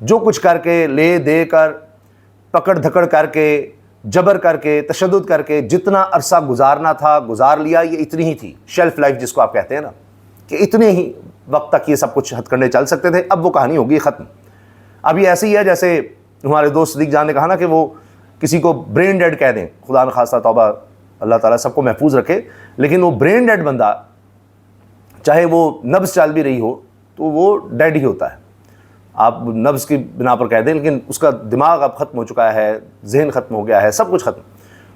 جو کچھ کر کے لے دے کر پکڑ دھکڑ کر کے جبر کر کے تشدد کر کے جتنا عرصہ گزارنا تھا گزار لیا. یہ اتنی ہی تھی شیلف لائف جس کو آپ کہتے ہیں نا, کہ اتنے ہی وقت تک یہ سب کچھ ہتھ کنڈے چل سکتے تھے. اب وہ کہانی ہوگی ختم. اب یہ ایسے ہی ہے جیسے ہمارے دوست صدیق جان نے کہا نا کہ وہ کسی کو برین ڈیڈ کہہ دیں, خدا نخواستہ توبہ اللہ تعالیٰ سب کو محفوظ رکھے, لیکن وہ برین ڈیڈ بندہ چاہے وہ نبض چل بھی رہی ہو تو وہ ڈیڈ ہی ہوتا ہے. آپ نبض کی بنا پر کہہ دیں لیکن اس کا دماغ اب ختم ہو چکا ہے, ذہن ختم ہو گیا ہے, سب کچھ ختم,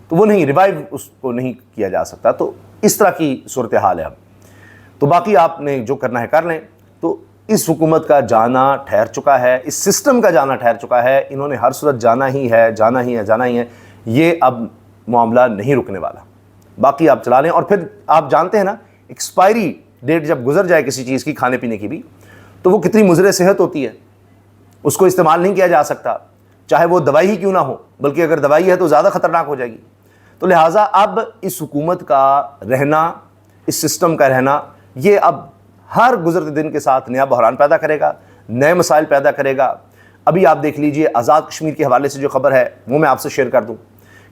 تو وہ نہیں ریوائیو اس کو نہیں کیا جا سکتا. تو اس طرح کی صورتحال ہے اب. تو باقی آپ نے جو کرنا ہے کر لیں. تو اس حکومت کا جانا ٹھہر چکا ہے, اس سسٹم کا جانا ٹھہر چکا ہے. انہوں نے ہر صورت جانا ہی ہے, جانا ہی ہے, جانا ہی ہے. یہ اب معاملہ نہیں رکنے والا. باقی آپ چلا لیں. اور پھر آپ جانتے ہیں نا ایکسپائری ڈیٹ جب گزر جائے کسی چیز کی کھانے پینے کی بھی, تو وہ کتنی مضر صحت ہوتی ہے, اس کو استعمال نہیں کیا جا سکتا, چاہے وہ دوائی ہی کیوں نہ ہو, بلکہ اگر دوائی ہے تو زیادہ خطرناک ہو جائے گی. تو لہٰذا اب اس حکومت کا رہنا, اس سسٹم کا رہنا, یہ اب ہر گزرتے دن کے ساتھ نیا بحران پیدا کرے گا, نئے مسائل پیدا کرے گا. ابھی آپ دیکھ لیجئے آزاد کشمیر کے حوالے سے جو خبر ہے وہ میں آپ سے شیئر کر دوں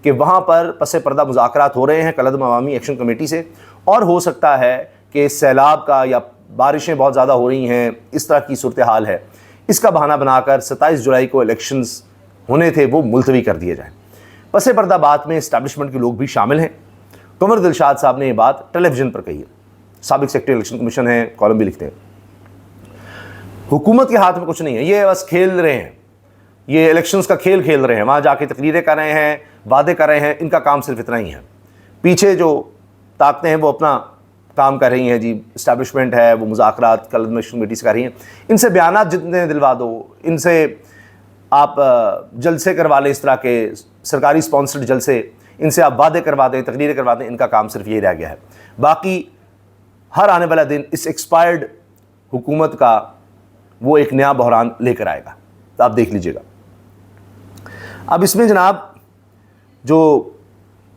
کہ وہاں پر پس پردہ مذاکرات ہو رہے ہیں کالعدم عوامی ایکشن کمیٹی سے, اور ہو سکتا ہے کہ سیلاب کا یا بارشیں بہت زیادہ ہو رہی ہیں, اس طرح کی صورتحال ہے, اس کا بہانہ بنا کر 27 جولائی کو الیکشنز ہونے تھے وہ ملتوی کر دیے جائیں. پس پردہ بات میں اسٹیبلشمنٹ کے لوگ بھی شامل ہیں. قمر دلشاد صاحب نے یہ بات ٹیلی ویژن پر کہی ہے, سابق سیکرٹری الیکشن کمیشن ہیں, کالم بھی لکھتے ہیں. حکومت کے ہاتھ میں کچھ نہیں ہے, یہ بس کھیل رہے ہیں, یہ الیکشنز کا کھیل کھیل رہے ہیں, وہاں جا کے تقریریں کر رہے ہیں, وعدے کر رہے ہیں. ان کا کام صرف اتنا ہی ہے. پیچھے جو طاقتیں ہیں وہ اپنا کام کر رہی ہیں جی, اسٹیبلشمنٹ ہے وہ مذاکرات کالعدم ایکشن کمیٹی سے کر رہی ہیں. ان سے بیانات جتنے دلوا دو, ان سے آپ جلسے کروا لیں, اس طرح کے سرکاری اسپانسرڈ جلسے, ان سے آپ وعدے کروا دیں, تقریریں کروا دیں, ان کا کام صرف یہ رہ گیا ہے. باقی ہر آنے والا دن اس ایکسپائرڈ حکومت کا وہ ایک نیا بحران لے کر آئے گا, تو آپ دیکھ لیجئے گا. اب اس میں جناب جو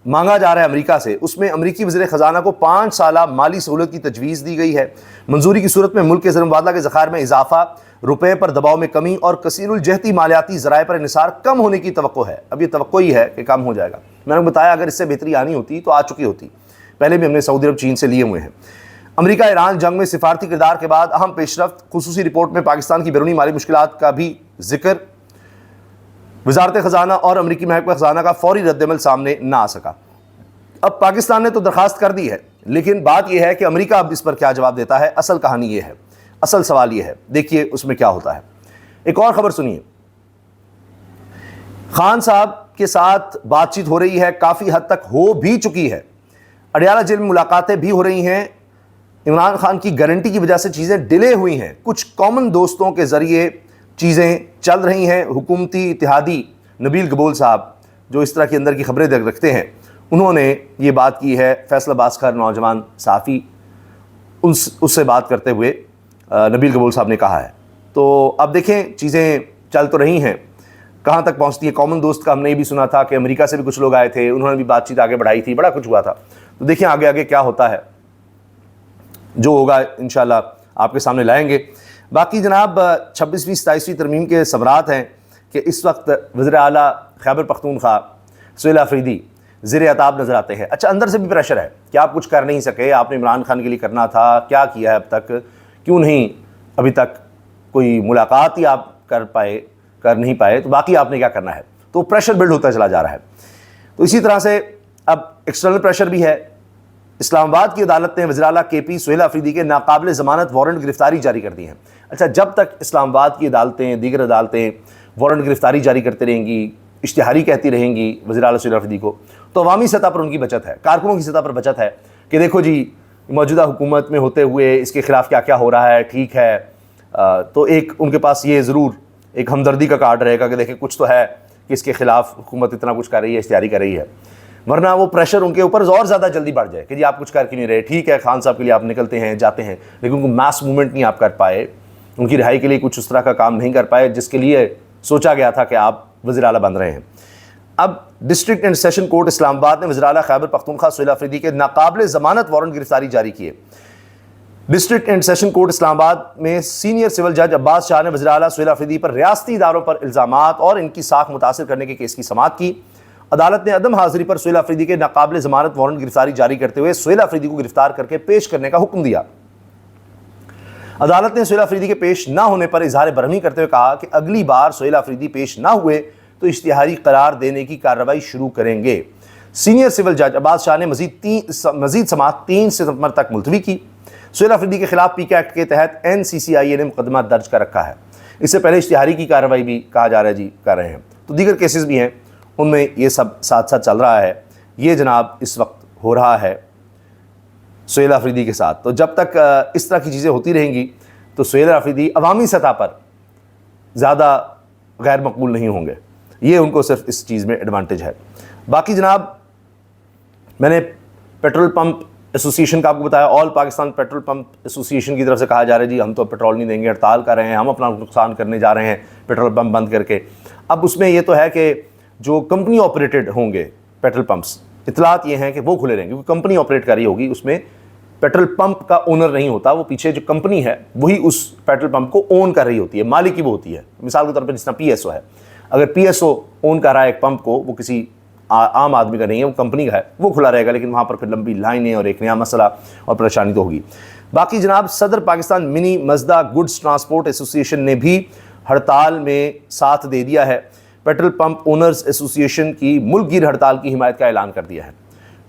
مانگا جا رہا ہے امریکہ سے, اس میں امریکی وزیر خزانہ کو 5 سالہ مالی سہولت کی تجویز دی گئی ہے. منظوری کی صورت میں ملک کے زر مبادلہ کے ذخائر میں اضافہ, روپے پر دباؤ میں کمی اور کثیر الجہتی مالیاتی ذرائع پر انحصار کم ہونے کی توقع ہے. اب یہ توقع ہی ہے کہ کم ہو جائے گا. میں نے بتایا اگر اس سے بہتری آنی ہوتی تو آ چکی ہوتی, پہلے بھی ہم نے سعودی عرب چین سے لیے ہوئے ہیں. امریکہ ایران جنگ میں سفارتی کردار کے بعد اہم پیش رفت, خصوصی رپورٹ میں پاکستان کی بیرونی مالی مشکلات کا بھی ذکر. وزارت خزانہ اور امریکی محکمہ خزانہ کا فوری رد عمل سامنے نہ آ سکا. اب پاکستان نے تو درخواست کر دی ہے, لیکن بات یہ ہے کہ امریکہ اب اس پر کیا جواب دیتا ہے. اصل کہانی یہ ہے, اصل سوال یہ ہے, دیکھیے اس میں کیا ہوتا ہے. ایک اور خبر سنیے. خان صاحب کے ساتھ بات چیت ہو رہی ہے, کافی حد تک ہو بھی چکی ہے. اڈیالہ جیل میں ملاقاتیں بھی ہو رہی ہیں. عمران خان کی گارنٹی کی وجہ سے چیزیں ڈیلے ہوئی ہیں. کچھ کامن دوستوں کے ذریعے چیزیں چل رہی ہیں. حکومتی اتحادی نبیل گبول صاحب جو اس طرح کی اندر کی خبریں رکھتے ہیں, انہوں نے یہ بات کی ہے. فیصل عباس خیر نوجوان صحافی, اس سے بات کرتے ہوئے نبیل گبول صاحب نے کہا ہے. تو اب دیکھیں چیزیں چل تو رہی ہیں, کہاں تک پہنچتی ہیں. کامن دوست کا ہم نے یہ بھی سنا تھا کہ امریکہ سے بھی کچھ لوگ آئے تھے, انہوں نے بھی بات چیت آگے بڑھائی تھی, بڑا کچھ ہوا تھا. تو دیکھیں آگے آگے کیا ہوتا ہے, جو ہوگا انشاءاللہ آپ کے سامنے لائیں گے. باقی جناب 26ویں 27ویں ترمیم کے ثمرات ہیں کہ اس وقت وزیر اعلیٰ خیبر پختونخوا سہیل آفریدی زیر عتاب نظر آتے ہیں. اچھا اندر سے بھی پریشر ہے کہ آپ کچھ کر نہیں سکے, آپ نے عمران خان کے لیے کرنا تھا, کیا کیا ہے اب تک, کیوں نہیں ابھی تک کوئی ملاقات ہی آپ کر نہیں پائے, تو باقی آپ نے کیا کرنا ہے. تو پریشر بلڈ ہوتا چلا جا رہا ہے. تو اسی طرح سے اب ایکسٹرنل پریشر بھی ہے. اسلام آباد کی عدالت نے وزیر اعلیٰ کے پی سہیل آفریدی کے ناقابل ضمانت وارنٹ گرفتاری جاری کر دی ہیں. اچھا جب تک اسلام آباد کی عدالتیں, دیگر عدالتیں وارنٹ گرفتاری جاری کرتے رہیں گی, اشتہاری کہتی رہیں گی وزیر اعلیٰ سہیل آفریدی کو, تو عوامی سطح پر ان کی بچت ہے, کارکنوں کی سطح پر بچت ہے کہ دیکھو جی موجودہ حکومت میں ہوتے ہوئے اس کے خلاف کیا کیا ہو رہا ہے, ٹھیک ہے. تو ایک ان کے پاس یہ ضرور ایک ہمدردی کا کارڈ رہے گا کہ دیکھیں کچھ تو ہے کہ اس کے خلاف حکومت اتنا کچھ کر رہی ہے, اشتہاری کر رہی ہے. ورنہ وہ پریشر ان کے اوپر اور زیادہ جلدی بڑھ جائے کہ جی آپ کچھ کر کے نہیں رہے. ٹھیک ہے خان صاحب کے لیے آپ نکلتے ہیں, جاتے ہیں, لیکن ان کو میس موومنٹ نہیں آپ کر پائے, ان کی رہائی کے لیے کچھ اس طرح کا کام نہیں کر پائے جس کے لیے سوچا گیا تھا کہ آپ وزیر اعلیٰ بن رہے ہیں. اب ڈسٹرکٹ اینڈ سیشن کورٹ اسلام آباد نے وزیر اعلیٰ خیبر پختونخوا سہیل آفریدی کے ناقابل ضمانت وارنٹ گرفتاری جاری کیے. ڈسٹرکٹ اینڈ سیشن کورٹ اسلام آباد میں سینئر سول جج عباس شاہ نے وزیر اعلیٰ سہیل آفریدی پر ریاستی اداروں پر الزامات اور ان کی ساکھ متاثر کرنے کے کیس کی سماعت کی۔ عدالت نے عدم حاضری پر سہیل آفریدی کے ناقابل ضمانت وارنٹ گرفتاری جاری کرتے ہوئے سہیل آفریدی کو گرفتار کر کے پیش کرنے کا حکم دیا۔ عدالت نے سہیل آفریدی کے پیش نہ ہونے پر اظہار برہمی کرتے ہوئے کہا کہ اگلی بار سہیل آفریدی پیش نہ ہوئے تو اشتہاری قرار دینے کی کارروائی شروع کریں گے۔ سینئر سول جج عباس شاہ نے مزید سماعت 3 ستمبر تک ملتوی کی۔ سہیل آفریدی کے خلاف پی کے ایکٹ کے تحت NCCIA نے مقدمہ درج کر رکھا ہے۔ اس سے پہلے اشتہاری کی کارروائی بھی کہا جا رہا ہے کر رہے ہیں، تو دیگر کیسز بھی ہیں، ان میں یہ سب ساتھ ساتھ چل رہا ہے۔ یہ جناب اس وقت ہو رہا ہے سہیل آفریدی کے ساتھ۔ تو جب تک اس طرح کی چیزیں ہوتی رہیں گی تو سہیل آفریدی عوامی سطح پر زیادہ غیر مقبول نہیں ہوں گے، یہ ان کو صرف اس چیز میں ایڈوانٹیج ہے۔ باقی جناب میں نے پیٹرول پمپ ایسوسی ایشن کا آپ کو بتایا، آل پاکستان پیٹرول پمپ ایسوسی ایشن کی طرف سے کہا جا رہا ہے جی ہم تو پیٹرول نہیں دیں گے، ہڑتال کر رہے ہیں، ہم اپنا نقصان کرنے جا رہے ہیں پیٹرول پمپ بند کر کے۔ اب اس میں یہ تو ہے کہ جو کمپنی آپریٹڈ ہوں گے پیٹرول پمپس، اطلاعات یہ ہیں کہ وہ کھلے رہیں گے، کیونکہ کمپنی آپریٹ کر رہی ہوگی، اس میں پیٹرول پمپ کا اونر نہیں ہوتا، وہ پیچھے جو کمپنی ہے وہی اس پیٹرول پمپ کو اون کر رہی ہوتی ہے، مالک ہی وہ ہوتی ہے۔ مثال کے طور پر جس طرح PSO ہے، اگر PSO اون کر رہا ہے ایک پمپ کو، وہ کسی عام آدمی کا نہیں ہے، وہ کمپنی کا ہے، وہ کھلا رہے گا، لیکن وہاں پر پھر لمبی لائنیں اور ایک نیا مسئلہ اور پریشانی تو ہوگی۔ باقی جناب صدر پاکستان منی مزدا گڈز ٹرانسپورٹ ایسوسی ایشن نے بھی ہڑتال میں ساتھ دے دیا ہے۔ پیٹرول پمپ اونرز ایسوسی ایشن کی ملک گیر ہڑتال کی حمایت کا اعلان کر دیا ہے،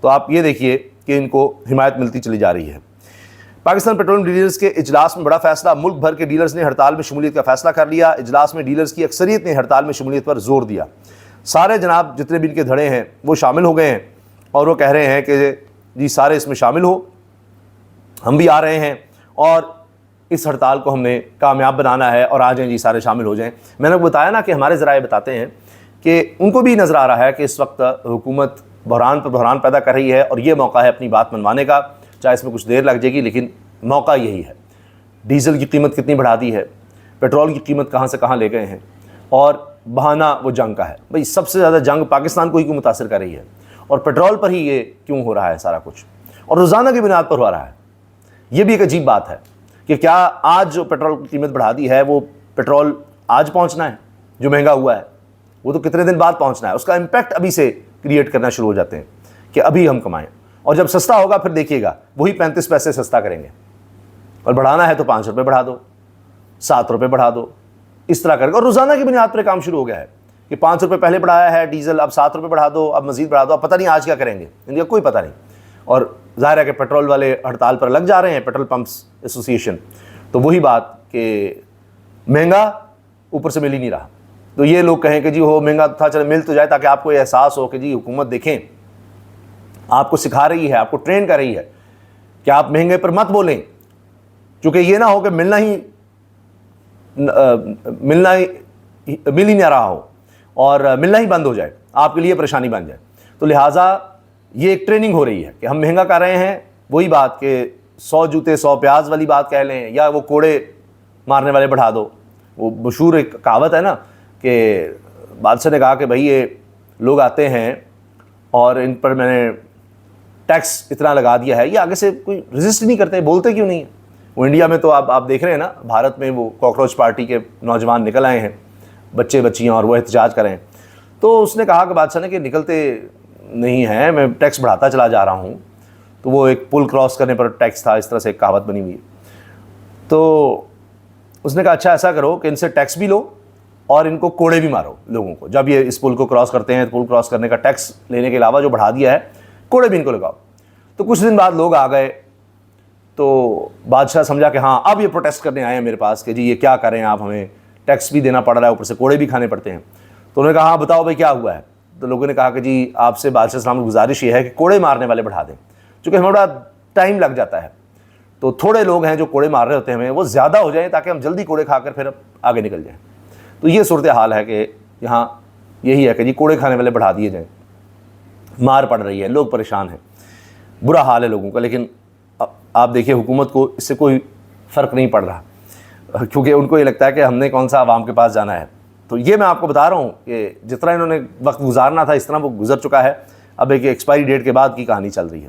تو آپ یہ دیکھیے کہ ان کو حمایت ملتی چلی جا رہی ہے۔ پاکستان پیٹرولیم ڈیلرز کے اجلاس میں بڑا فیصلہ، ملک بھر کے ڈیلرز نے ہڑتال میں شمولیت کا فیصلہ کر لیا۔ اجلاس میں ڈیلرز کی اکثریت نے ہڑتال میں شمولیت پر زور دیا۔ سارے جناب جتنے بھی ان کے دھڑے ہیں وہ شامل ہو گئے ہیں اور وہ کہہ رہے ہیں کہ جی سارے اس میں شامل ہو، ہم بھی آ رہے ہیں اور اس ہڑتال کو ہم نے کامیاب بنانا ہے، اور آ جائیں جی سارے شامل ہو جائیں۔ میں نے بتایا نا کہ ہمارے ذرائع بتاتے ہیں کہ ان کو بھی نظر آ رہا ہے کہ اس وقت حکومت بحران پر بحران پیدا کر رہی ہے، اور یہ موقع ہے اپنی بات منوانے کا، چاہے اس میں کچھ دیر لگ جائے گی، لیکن موقع یہی ہے۔ ڈیزل کی قیمت کتنی بڑھا دی ہے، پیٹرول کی قیمت کہاں سے کہاں لے گئے ہیں، اور بہانہ وہ جنگ کا ہے۔ بھئی سب سے زیادہ جنگ پاکستان کو ہی کیوں متاثر کر رہی ہے، اور پیٹرول پر ہی یہ کیوں ہو رہا ہے سارا کچھ، اور روزانہ کی بنیاد پر ہو رہا ہے۔ یہ بھی ایک عجیب بات ہے کہ کیا آج جو پیٹرول کی قیمت بڑھا دی ہے وہ پیٹرول آج پہنچنا ہے جو مہنگا ہوا ہے، وہ تو کتنے دن بعد پہنچنا ہے۔ اس کا امپیکٹ ابھی سے کریٹ کرنا شروع ہو جاتے ہیں کہ ابھی ہم کمائیں، اور جب سستا ہوگا پھر دیکھیے گا وہی 35 پیسے سستا کریں گے، اور بڑھانا ہے تو 5 روپے بڑھا دو، 7 روپے بڑھا دو، اس طرح کر کے۔ اور روزانہ کی بنیاد پر کام شروع ہو گیا ہے کہ 5 روپے پہلے بڑھایا ہے ڈیزل، اب 7 روپے بڑھا دو، اب مزید بڑھا دو، اب پتہ نہیں آج کیا کریں گے، ان کا کوئی پتہ نہیں۔ اور ظاہر ہے کہ پیٹرول والے ہڑتال پر لگ جا رہے ہیں، پیٹرول پمپس ایسوسی ایشن، تو وہی بات کہ مہنگا اوپر سے مل ہی نہیں رہا۔ تو یہ لوگ کہیں کہ جی وہ مہنگا تھا، چلے مل تو جائے، تاکہ آپ کو یہ احساس ہو کہ جی حکومت دیکھیں آپ کو سکھا رہی ہے، آپ کو ٹرین کر رہی ہے کہ آپ مہنگے پر مت بولیں، چونکہ یہ نہ ہو کہ مل ہی نہیں رہا ہو اور ملنا ہی بند ہو جائے، آپ کے لیے پریشانی بن جائے۔ تو لہٰذا یہ ایک ٹریننگ ہو رہی ہے کہ ہم مہنگا کر رہے ہیں، وہی بات کہ 100 جوتے 100 پیاز والی بات کہہ لیں، یا وہ کوڑے مارنے والے بڑھا دو۔ وہ مشہور ایک کہاوت ہے نا کہ بادشاہ نے کہا کہ بھائی یہ لوگ آتے ہیں اور ان پر میں نے ٹیکس اتنا لگا دیا ہے، یہ آگے سے کوئی رجسٹ نہیں کرتے، بولتے کیوں نہیں ہیں؟ وہ انڈیا میں تو آپ دیکھ رہے ہیں نا، بھارت میں وہ کاکروچ پارٹی کے نوجوان نکل آئے ہیں، بچے بچیاں، اور وہ احتجاج کریں۔ تو اس نے کہا کہ بادشاہ نے کہ نکلتے نہیں ہیں، میں ٹیکس بڑھاتا چلا جا رہا ہوں۔ تو وہ ایک پل کراس کرنے پر ٹیکس تھا، اس طرح سے ایک کہاوت بنی ہوئی ہے۔ تو اس نے کہا اچھا ایسا کرو کہ ان سے ٹیکس بھی لو اور ان کو کوڑے بھی مارو لوگوں کو، جب یہ اس پل کو کراس کرتے ہیں، پل کراس کرنے کا ٹیکس لینے کے علاوہ جو بڑھا دیا ہے، کوڑے بھی ان کو لگاؤ۔ تو کچھ دن بعد لوگ آ گئے، تو بادشاہ سمجھا کہ ہاں اب یہ پروٹیسٹ کرنے آئے ہیں میرے پاس کہ جی یہ کیا کریں آپ، ہمیں ٹیکس بھی دینا پڑ رہا ہے، اوپر سے کوڑے بھی کھانے پڑتے ہیں۔ تو انہوں نے کہا ہاں بتاؤ بھائی کیا ہوا ہے۔ تو لوگوں نے کہا کہ جی آپ سے بادشاہ اسلام کی گزارش یہ ہے کہ کوڑے مارنے والے بڑھا دیں، چونکہ ہمیں بڑا ٹائم لگ جاتا ہے، تو تھوڑے لوگ ہیں جو کوڑے مار رہے ہوتے ہیں ہمیں، وہ زیادہ ہو جائیں تاکہ ہم جلدی کوڑے کھا کر پھر آگے نکل جائیں۔ تو یہ صورتحال ہے کہ یہاں یہی ہے کہ جی کوڑے کھانے والے بڑھا دیے جائیں، مار پڑ رہی ہے، لوگ پریشان ہیں، برا حال ہے لوگوں کا۔ لیکن آپ دیکھیے حکومت کو اس سے کوئی فرق نہیں پڑ رہا، کیونکہ ان کو یہ لگتا ہے کہ ہم نے کون سا عوام کے پاس جانا ہے۔ تو یہ میں آپ کو بتا رہا ہوں کہ جتنا انہوں نے وقت گزارنا تھا اس طرح وہ گزر چکا ہے، اب ایک ایکسپائری ڈیٹ کے بعد کی کہانی چل رہی ہے۔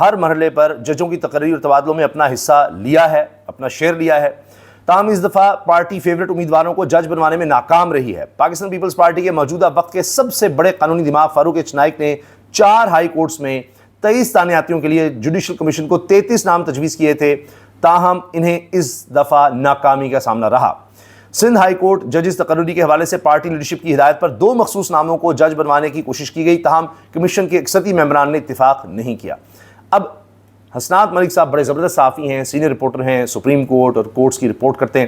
ہر مرحلے پر ججوں کی تقرری اور تبادلوں میں اپنا حصہ لیا ہے، اپنا شیئر لیا ہے، تاہم اس دفعہ پارٹی فیورٹ امیدواروں کو جج بنوانے میں ناکام رہی ہے۔ پاکستان پیپلز پارٹی کے موجودہ وقت کے سب سے بڑے قانونی دماغ فاروق ایچ نائک نے 4 ہائی کورٹس میں 23 تعیناتیوں کے لیے جوڈیشل کمیشن کو 33 نام تجویز کیے تھے، تاہم انہیں اس دفعہ ناکامی کا سامنا رہا۔ سندھ ہائی کورٹ ججز تقرری کے حوالے سے پارٹی لیڈرشپ کی ہدایت پر 2 مخصوص ناموں کو جج بنوانے کی کوشش کی گئی، تاہم کمیشن کے اکثریتی ممبران نے اتفاق نہیں کیا۔ اب حسنات ملک صاحب بڑے زبردست صحافی ہیں، سینئر رپورٹر ہیں، سپریم کورٹ اور کورٹس کی رپورٹ کرتے ہیں۔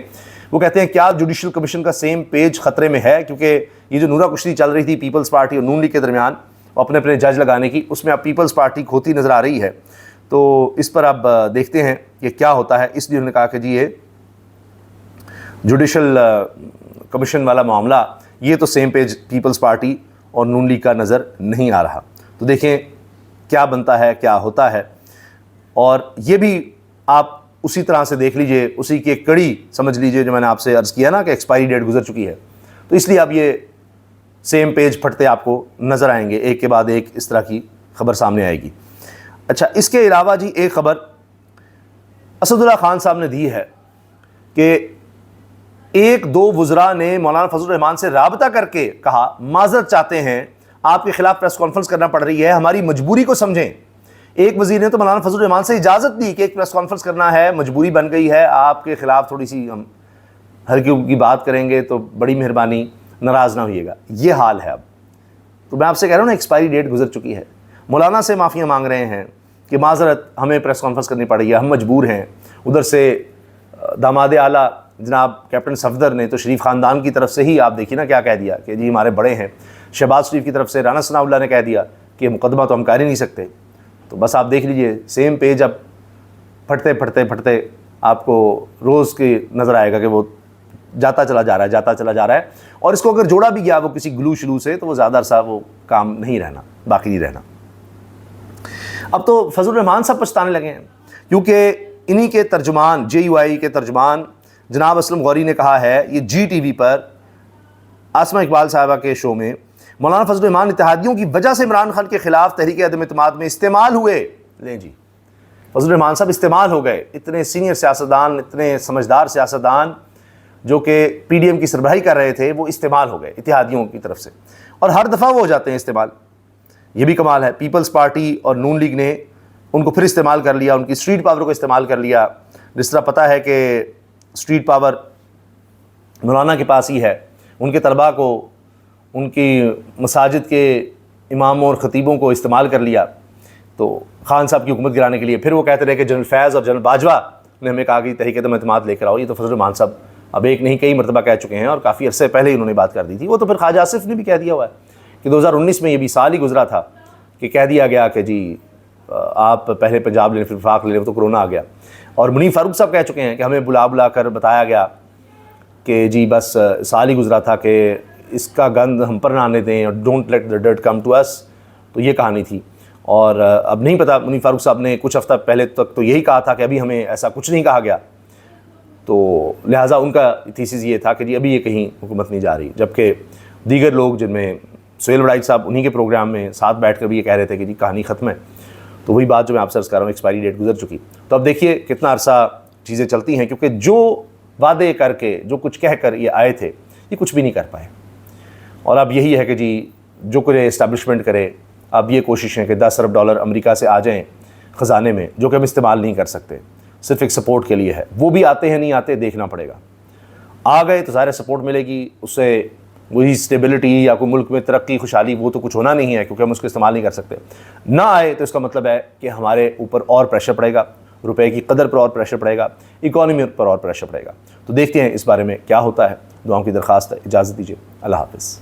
وہ کہتے ہیں کیا جوڈیشل کمیشن کا سیم پیج خطرے میں ہے، کیونکہ یہ جو نورا کشتی چل رہی تھی پیپلز پارٹی اور نون لیگ کے درمیان اپنے اپنے جج لگانے کی، اس میں اب پیپلز پارٹی کھوتی نظر آ رہی ہے۔ تو اس پر اب دیکھتے ہیں کہ کیا ہوتا ہے۔ اس لیے انہوں نے کہا کہ جی یہ جوڈیشل کمیشن والا معاملہ یہ تو سیم پیج پیپلز پارٹی اور نون لیگ کا نظر نہیں آ رہا۔ تو دیکھیں کیا بنتا ہے، کیا ہوتا ہے، اور یہ بھی آپ اسی طرح سے دیکھ لیجئے، اسی کی ایک کڑی سمجھ لیجئے جو میں نے آپ سے عرض کیا نا کہ ایکسپائری ڈیٹ گزر چکی ہے، تو اس لیے اب یہ سیم پیج پھٹتے آپ کو نظر آئیں گے، ایک کے بعد ایک اس طرح کی خبر سامنے آئے گی۔ اچھا، اس کے علاوہ جی ایک خبر اسد اللہ خان صاحب نے دی ہے کہ 1-2 وزراء نے مولانا فضل الرحمان سے رابطہ کر کے کہا معذرت چاہتے ہیں، آپ کے خلاف پریس کانفرنس کرنا پڑ رہی ہے، ہماری مجبوری کو سمجھیں۔ ایک وزیر نے تو مولانا فضل الرحمان سے اجازت دی کہ ایک پریس کانفرنس کرنا ہے، مجبوری بن گئی ہے، آپ کے خلاف تھوڑی سی ہم ہلکی کی بات کریں گے تو بڑی مہربانی، ناراض نہ ہوئیے گا۔ یہ حال ہے اب۔ تو میں آپ سے کہہ رہا ہوں نا، ایکسپائری ڈیٹ گزر چکی ہے۔ مولانا سے معافیاں مانگ رہے ہیں کہ معذرت ہمیں پریس کانفرنس کرنی پڑ رہی ہے، ہم مجبور ہیں۔ ادھر سے داماد اعلیٰ جناب کیپٹن صفدر نے تو شریف خاندان کی طرف سے ہی آپ دیکھیے نا کیا کہہ دیا کہ جی ہمارے بڑے ہیں۔ شہباز شریف کی طرف سے رانا ثناء اللہ نے کہہ دیا کہ مقدمہ تو ہم کر ہی نہیں سکتے۔ تو بس آپ دیکھ لیجئے سیم پیج اب پھٹتے پھٹتے پھٹتے آپ کو روز کی نظر آئے گا کہ وہ جاتا چلا جا رہا ہے، اور اس کو اگر جوڑا بھی گیا وہ کسی گلو شلو سے تو وہ زیادہ عرصہ وہ کام نہیں رہنا، باقی نہیں رہنا۔ اب تو فضل الرحمان صاحب پچھتانے لگے ہیں، کیونکہ انہی کے ترجمان JUI کے ترجمان جناب اسلم غوری نے کہا ہے، یہ GTV پر آسمہ اقبال صاحبہ کے شو میں، مولانا فضل الرحمان اتحادیوں کی وجہ سے عمران خان کے خلاف تحریک عدم اعتماد میں استعمال ہوئے۔ لیں جی، فضل الرحمان صاحب استعمال ہو گئے۔ اتنے سینئر سیاستدان، اتنے سمجھدار سیاستدان جو کہ PDM کی سربراہی کر رہے تھے، وہ استعمال ہو گئے اتحادیوں کی طرف سے، اور ہر دفعہ وہ ہو جاتے ہیں استعمال۔ یہ بھی کمال ہے، پیپلز پارٹی اور نون لیگ نے ان کو پھر استعمال کر لیا، ان کی اسٹریٹ پاور کو استعمال کر لیا۔ جس طرح پتہ ہے کہ اسٹریٹ پاور مولانا کے پاس ہی ہے، ان کے طلباء کو، ان کی مساجد کے اماموں اور خطیبوں کو استعمال کر لیا تو خان صاحب کی حکومت گرانے کے لیے۔ پھر وہ کہتے رہے کہ جنرل فیض اور جنرل باجوہ نے ہمیں کہا کہ تحریک عدم اعتماد لے کر آؤ۔ یہ تو فضل الرحمان صاحب اب ایک نہیں کئی مرتبہ کہہ چکے ہیں، اور کافی عرصے پہلے ہی انہوں نے بات کر دی تھی۔ وہ تو پھر خواجہ آصف نے بھی کہہ دیا ہوا ہے کہ 2019 میں یہ بھی سال ہی گزرا تھا کہ کہہ دیا گیا کہ جی آپ پہلے پنجاب لیں پھر وفاق لیں، تو کرونا آ گیا۔ اور منیر فاروق صاحب کہہ چکے ہیں کہ ہمیں بلا کر بتایا گیا کہ جی بس سال ہی گزرا تھا کہ اس کا گند ہم پر نہ آنے دیں، اور don't let the dirt come to us, تو یہ کہانی تھی۔ اور اب نہیں پتہ، منیر فاروق صاحب نے کچھ ہفتہ پہلے تک تو یہی کہا تھا کہ ابھی ہمیں ایسا کچھ نہیں کہا گیا، تو لہٰذا ان کا تھیسس یہ تھا کہ جی ابھی یہ کہیں حکومت نہیں جا رہی، جبکہ دیگر لوگ جن میں سہیل وڑائی صاحب انہی کے پروگرام میں ساتھ بیٹھ کر بھی یہ کہہ رہے تھے کہ جی کہانی ختم ہے۔ تو وہی بات جو میں آپ سے عرض کر رہا ہوں، ایکسپائری ڈیٹ گزر چکی۔ تو اب دیکھیے کتنا عرصہ چیزیں چلتی ہیں، کیونکہ جو وعدے کر کے، جو کچھ کہہ کر یہ آئے تھے، یہ کچھ بھی نہیں کر پائے۔ اور اب یہی ہے کہ جی جو کرے اسٹیبلشمنٹ کرے، اب یہ کوشش ہے کہ 10 ارب ڈالر امریکہ سے آ جائیں خزانے میں، جو کہ ہم استعمال نہیں کر سکتے، صرف ایک سپورٹ کے لیے ہے۔ وہ بھی آتے ہیں نہیں آتے دیکھنا پڑے گا۔ آ گئے تو ظاہر سپورٹ ملے گی، اس سے وہی اسٹیبلٹی یا کوئی ملک میں ترقی، خوشحالی، وہ تو کچھ ہونا نہیں ہے، کیونکہ ہم اس کو استعمال نہیں کر سکتے۔ نہ آئے تو اس کا مطلب ہے کہ ہمارے اوپر اور پریشر پڑے گا، روپے کی قدر پر اور پریشر پڑے گا، اکانومی پر اور پریشر پڑے گا۔ تو دیکھتے ہیں اس بارے میں کیا ہوتا ہے۔ دعاؤں کی درخواست ہے، اجازت دیجیے، اللہ حافظ۔